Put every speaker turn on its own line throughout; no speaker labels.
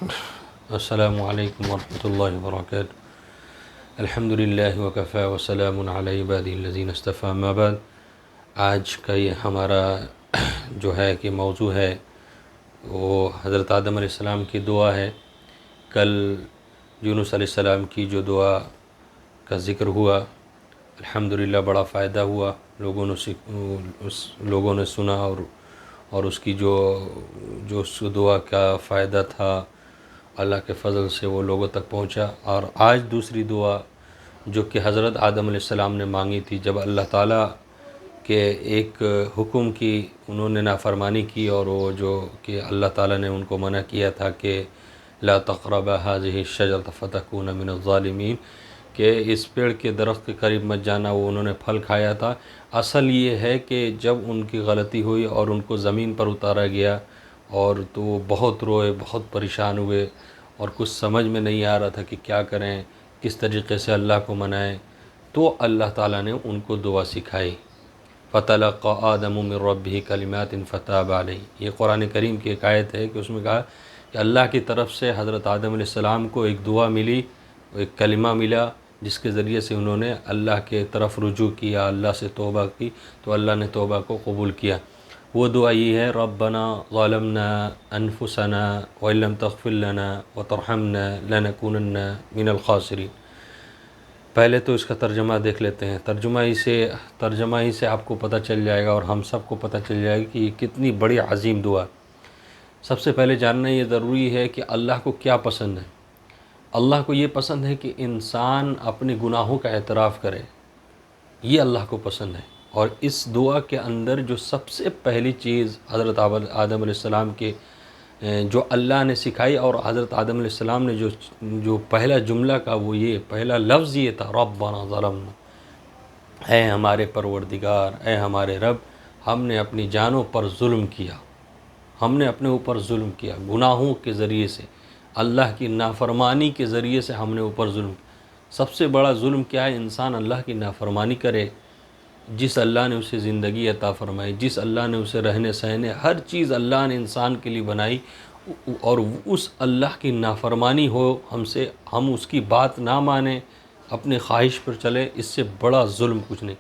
السلام علیکم ورحمۃ اللہ وبرکاتہ۔ الحمد للہ وکفی وسلام علی عبادہ الذین اصطفی، اما بعد۔ آج کا یہ ہمارا جو ہے کہ موضوع ہے وہ حضرت آدم علیہ السلام کی دعا ہے۔ کل یونس علیہ السلام کی جو دعا کا ذکر ہوا، الحمدللہ بڑا فائدہ ہوا، لوگوں نے سنا اور اس کی جو اس دعا کا فائدہ تھا اللہ کے فضل سے وہ لوگوں تک پہنچا۔ اور آج دوسری دعا جو کہ حضرت آدم علیہ السلام نے مانگی تھی، جب اللہ تعالیٰ کے ایک حکم کی انہوں نے نافرمانی کی، اور وہ جو کہ اللہ تعالیٰ نے ان کو منع کیا تھا کہ لا تقربا هذه الشجرة فتكون من الظالمین، کہ اس پیڑ کے درخت کے قریب مت جانا، وہ انہوں نے پھل کھایا تھا۔ اصل یہ ہے کہ جب ان کی غلطی ہوئی اور ان کو زمین پر اتارا گیا اور تو وہ بہت روئے، بہت پریشان ہوئے اور کچھ سمجھ میں نہیں آ رہا تھا کہ کیا کریں، کس طریقے سے اللہ کو منائیں، تو اللہ تعالیٰ نے ان کو دعا سکھائی۔ فَتَلَقَّىٰ آدَمُ مِن رَبِّهِ كَلِمَاتٍ فَتَابَ عَلَيْهِ، یہ قرآن کریم کی ایک آیت ہے کہ اس میں کہا کہ اللہ کی طرف سے حضرت آدم علیہ السلام کو ایک دعا ملی، ایک کلمہ ملا، جس کے ذریعے سے انہوں نے اللہ کے طرف رجوع کیا، اللہ سے توبہ کی، تو اللہ نے توبہ کو قبول کیا۔ وہ دعا یہ ہے، ربنا ظلمنا انفسنا وان لم تغفر لنا وترحمنا لنکونن من الخاسرین۔ پہلے تو اس کا ترجمہ دیکھ لیتے ہیں۔ ترجمہ ہی سے آپ کو پتہ چل جائے گا اور ہم سب کو پتہ چل جائے گا کہ یہ کتنی بڑی عظیم دعا۔ سب سے پہلے جاننا یہ ضروری ہے کہ اللہ کو کیا پسند ہے۔ اللہ کو یہ پسند ہے کہ انسان اپنے گناہوں کا اعتراف کرے، یہ اللہ کو پسند ہے۔ اور اس دعا کے اندر جو سب سے پہلی چیز حضرت آدم علیہ السلام کے جو اللہ نے سکھائی، اور حضرت آدم علیہ السلام نے جو پہلا جملہ کا وہ یہ پہلا لفظ یہ تھا، ربنا ظلمنا، اے ہمارے پروردگار، اے ہمارے رب، ہم نے اپنی جانوں پر ظلم کیا، ہم نے اپنے اوپر ظلم کیا، گناہوں کے ذریعے سے، اللہ کی نافرمانی کے ذریعے سے ہم نے اوپر ظلم کیا۔ سب سے بڑا ظلم کیا ہے؟ انسان اللہ کی نافرمانی کرے۔ جس اللہ نے اسے زندگی عطا فرمائی، جس اللہ نے اسے رہنے سہنے، ہر چیز اللہ نے انسان کے لیے بنائی، اور اس اللہ کی نافرمانی ہو ہم سے، ہم اس کی بات نہ مانیں، اپنے خواہش پر چلے، اس سے بڑا ظلم کچھ نہیں۔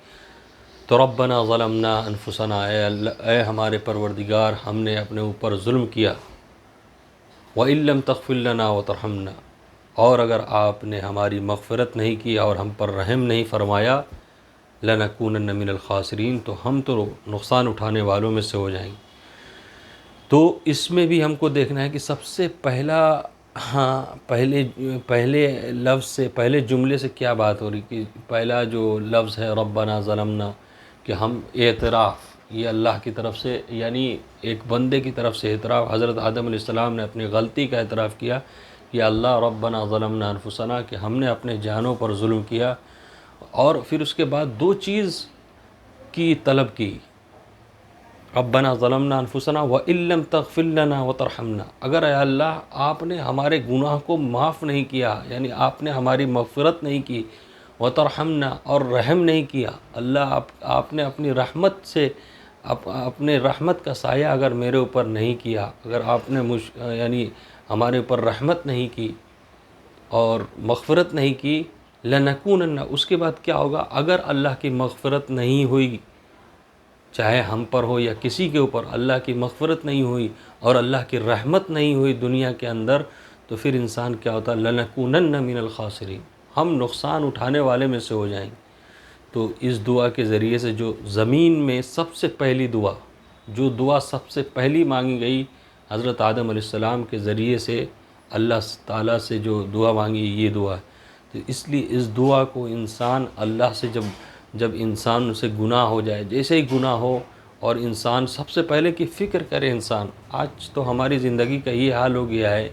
تو ربنا ظلمنا انفسنا، اے ہمارے پروردگار، ہم نے اپنے اوپر ظلم کیا، وَإِن لَّمْ تَغْفِرْ لَنَا وَتَرْحَمْنَا، اور اگر آپ نے ہماری مغفرت نہیں کی اور ہم پر رحم نہیں فرمایا، لَنَكُونَنَّ مِنَ الْخَاسِرِينَ، تو ہم تو نقصان اٹھانے والوں میں سے ہو جائیں گے۔ تو اس میں بھی ہم کو دیکھنا ہے کہ سب سے پہلے لفظ سے، پہلے جملے سے کیا بات ہو رہی، کہ پہلا جو لفظ ہے ربنا ظلمنا، کہ ہم اعتراف، یہ اللہ کی طرف سے، یعنی ایک بندے کی طرف سے اعتراف۔ حضرت آدم علیہ السلام نے اپنی غلطی کا اعتراف کیا کہ اللہ ربنا ظلمنا انفسنا، کہ ہم نے اپنے جانوں پر ظلم کیا، اور پھر اس کے بعد دو چیز کی طلب کی، ربنا ظلمنا انفسنا وَإِن لَّمْ تَغْفِرْ لَنَا وَتَرْحَمْنَا، اگر اے اللہ آپ نے ہمارے گناہ کو معاف نہیں کیا، یعنی آپ نے ہماری مغفرت نہیں کی، وَتَرْحَمْنَا، اور رحم نہیں کیا، اللہ آپ نے اپنی رحمت سے، اپنے رحمت کا سایہ اگر میرے اوپر نہیں کیا، اگر آپ نے یعنی ہمارے اوپر رحمت نہیں کی اور مغفرت نہیں کی، لَنَكُونَنَّ، اس کے بعد کیا ہوگا؟ اگر اللہ کی مغفرت نہیں ہوئی، چاہے ہم پر ہو یا کسی کے اوپر، اللہ کی مغفرت نہیں ہوئی اور اللہ کی رحمت نہیں ہوئی دنیا کے اندر، تو پھر انسان کیا ہوتا ہے؟ لَنَكُونَنَّ مِنَ الْخَاسِرِينَ، ہم نقصان اٹھانے والے میں سے ہو جائیں گے۔ تو اس دعا کے ذریعے سے جو زمین میں سب سے پہلی دعا، جو دعا سب سے پہلی مانگی گئی حضرت آدم علیہ السلام کے ذریعے سے، اللہ تعالیٰ سے جو دعا مانگی، یہ دعا ہے۔ تو اس لیے اس دعا کو انسان اللہ سے جب انسان سے گناہ ہو جائے، جیسے ہی گناہ ہو، اور انسان سب سے پہلے کی فکر کرے انسان۔ آج تو ہماری زندگی کا یہ حال ہو گیا ہے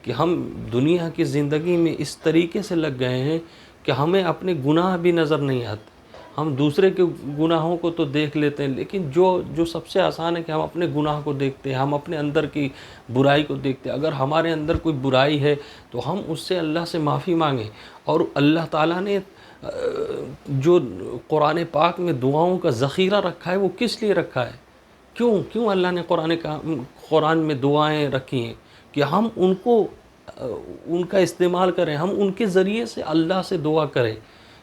کہ ہم دنیا کی زندگی میں اس طریقے سے لگ گئے ہیں کہ ہمیں اپنے گناہ بھی نظر نہیں آتے۔ ہم دوسرے کے گناہوں کو تو دیکھ لیتے ہیں، لیکن جو سب سے آسان ہے کہ ہم اپنے گناہ کو دیکھتے ہیں، ہم اپنے اندر کی برائی کو دیکھتے ہیں۔ اگر ہمارے اندر کوئی برائی ہے تو ہم اس سے اللہ سے معافی مانگیں۔ اور اللہ تعالیٰ نے جو قرآن پاک میں دعاؤں کا ذخیرہ رکھا ہے، وہ کس لیے رکھا ہے؟ کیوں اللہ نے قرآن میں دعائیں رکھی ہیں؟ کہ ہم ان کو ان کا استعمال کریں، ہم ان کے ذریعے سے اللہ سے دعا کریں۔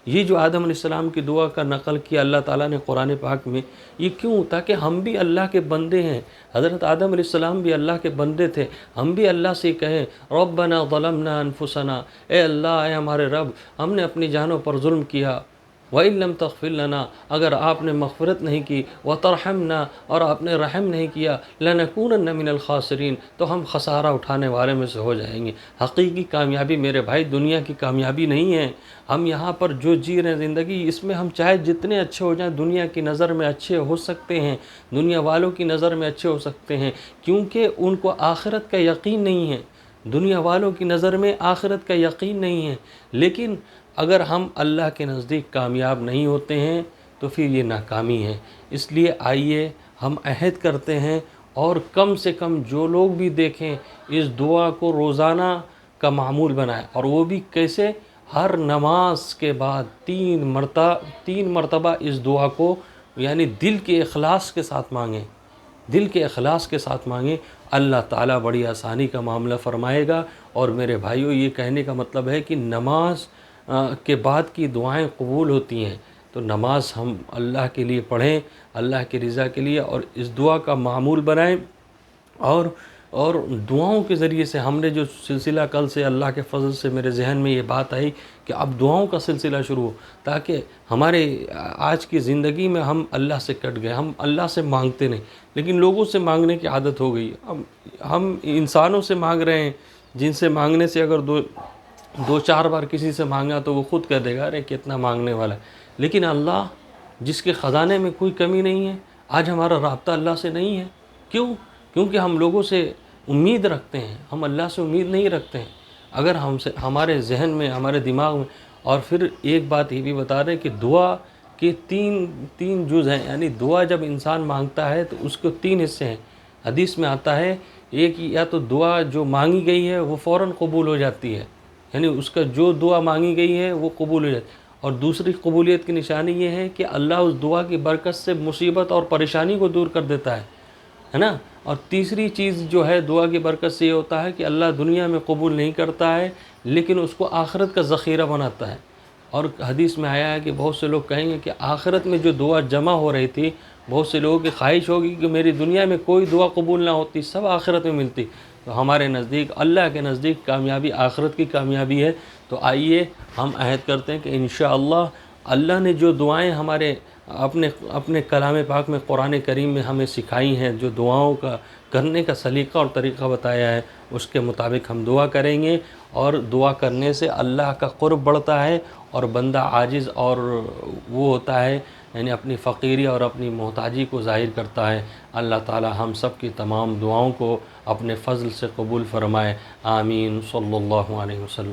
یہ جو آدم علیہ السلام کی دعا کا نقل کیا اللہ تعالیٰ نے قرآن پاک میں، یہ کیوں؟ تاکہ ہم بھی اللہ کے بندے ہیں۔ حضرت آدم علیہ السلام بھی اللہ کے بندے تھے، ہم بھی اللہ سے کہیں ربنا ظلمنا انفسنا، اے اللہ، اے ہمارے رب، ہم نے اپنی جانوں پر ظلم کیا، وَإِن لَمْ تَغْفِرْ لَنَا، اگر آپ نے مغفرت نہیں کی، وَتَرْحَمْنَا، اور آپ نے رحم نہیں کیا، لَنَكُونَنَّ مِنَ الْخَاسِرِينَ، تو ہم خسارہ اٹھانے والے میں سے ہو جائیں گے۔ حقیقی کامیابی میرے بھائی دنیا کی کامیابی نہیں ہے۔ ہم یہاں پر جو جی رہے ہیں زندگی، اس میں ہم چاہے جتنے اچھے ہو جائیں، دنیا کی نظر میں اچھے ہو سکتے ہیں، دنیا والوں کی نظر میں اچھے ہو سکتے ہیں، کیونکہ ان کو آخرت کا یقین نہیں ہے۔ دنیا والوں کی نظر میں آخرت کا یقین نہیں ہے، لیکن اگر ہم اللہ کے نزدیک کامیاب نہیں ہوتے ہیں تو پھر یہ ناکامی ہے۔ اس لیے آئیے ہم عہد کرتے ہیں، اور کم سے کم جو لوگ بھی دیکھیں اس دعا کو روزانہ کا معمول بنائیں، اور وہ بھی کیسے؟ ہر نماز کے بعد 3 مرتبہ اس دعا کو، یعنی دل کے اخلاص کے ساتھ مانگیں، دل کے اخلاص کے ساتھ مانگیں، اللہ تعالیٰ بڑی آسانی کا معاملہ فرمائے گا۔ اور میرے بھائیوں، یہ کہنے کا مطلب ہے کہ نماز کے بعد کی دعائیں قبول ہوتی ہیں، تو نماز ہم اللہ کے لیے پڑھیں، اللہ کی رضا کے لیے، اور اس دعا کا معمول بنائیں۔ اور دعاؤں کے ذریعے سے ہم نے جو سلسلہ کل سے اللہ کے فضل سے میرے ذہن میں یہ بات آئی کہ اب دعاؤں کا سلسلہ شروع ہو، تاکہ ہمارے آج کی زندگی میں ہم اللہ سے کٹ گئے، ہم اللہ سے مانگتے نہیں، لیکن لوگوں سے مانگنے کی عادت ہو گئی۔ ہم انسانوں سے مانگ رہے ہیں، جن سے مانگنے سے اگر دو چار بار کسی سے مانگا تو وہ خود کہہ دے گا ارے کتنا مانگنے والا ہے۔ لیکن اللہ جس کے خزانے میں کوئی کمی نہیں ہے، آج ہمارا رابطہ اللہ سے نہیں ہے۔ کیوں؟ کیونکہ ہم لوگوں سے امید رکھتے ہیں، ہم اللہ سے امید نہیں رکھتے ہیں۔ اگر ہمارے ذہن میں، ہمارے دماغ میں، اور پھر ایک بات یہ بھی بتا رہے ہیں کہ دعا کے تین جز ہیں، یعنی دعا جب انسان مانگتا ہے تو اس کو 3 حصے ہیں۔ حدیث میں آتا ہے، ایک یا تو دعا جو مانگی گئی ہے وہ فوراً قبول ہو جاتی ہے، یعنی اس کا جو دعا مانگی گئی ہے وہ قبول ہو جاتی ہے، اور دوسری قبولیت کی نشانی یہ ہے کہ اللہ اس دعا کی برکت سے مصیبت اور پریشانی کو دور کر دیتا ہے نا۔ اور تیسری چیز جو ہے دعا کی برکت سے یہ ہوتا ہے کہ اللہ دنیا میں قبول نہیں کرتا ہے، لیکن اس کو آخرت کا ذخیرہ بناتا ہے۔ اور حدیث میں آیا ہے کہ بہت سے لوگ کہیں گے کہ آخرت میں جو دعا جمع ہو رہی تھی، بہت سے لوگوں کی خواہش ہوگی کہ میری دنیا میں کوئی دعا قبول نہ ہوتی، سب آخرت میں ملتی۔ تو ہمارے نزدیک، اللہ کے نزدیک کامیابی آخرت کی کامیابی ہے۔ تو آئیے ہم عہد کرتے ہیں کہ انشاءاللہ اللہ نے جو دعائیں ہمارے اپنے کلام پاک میں، قرآن کریم میں ہمیں سکھائی ہیں، جو دعاؤں کا کرنے کا سلیقہ اور طریقہ بتایا ہے، اس کے مطابق ہم دعا کریں گے، اور دعا کرنے سے اللہ کا قرب بڑھتا ہے، اور بندہ عاجز اور وہ ہوتا ہے، یعنی اپنی فقیری اور اپنی محتاجی کو ظاہر کرتا ہے۔ اللہ تعالی ہم سب کی تمام دعاؤں کو اپنے فضل سے قبول فرمائے، آمین، صلی اللہ علیہ وسلم۔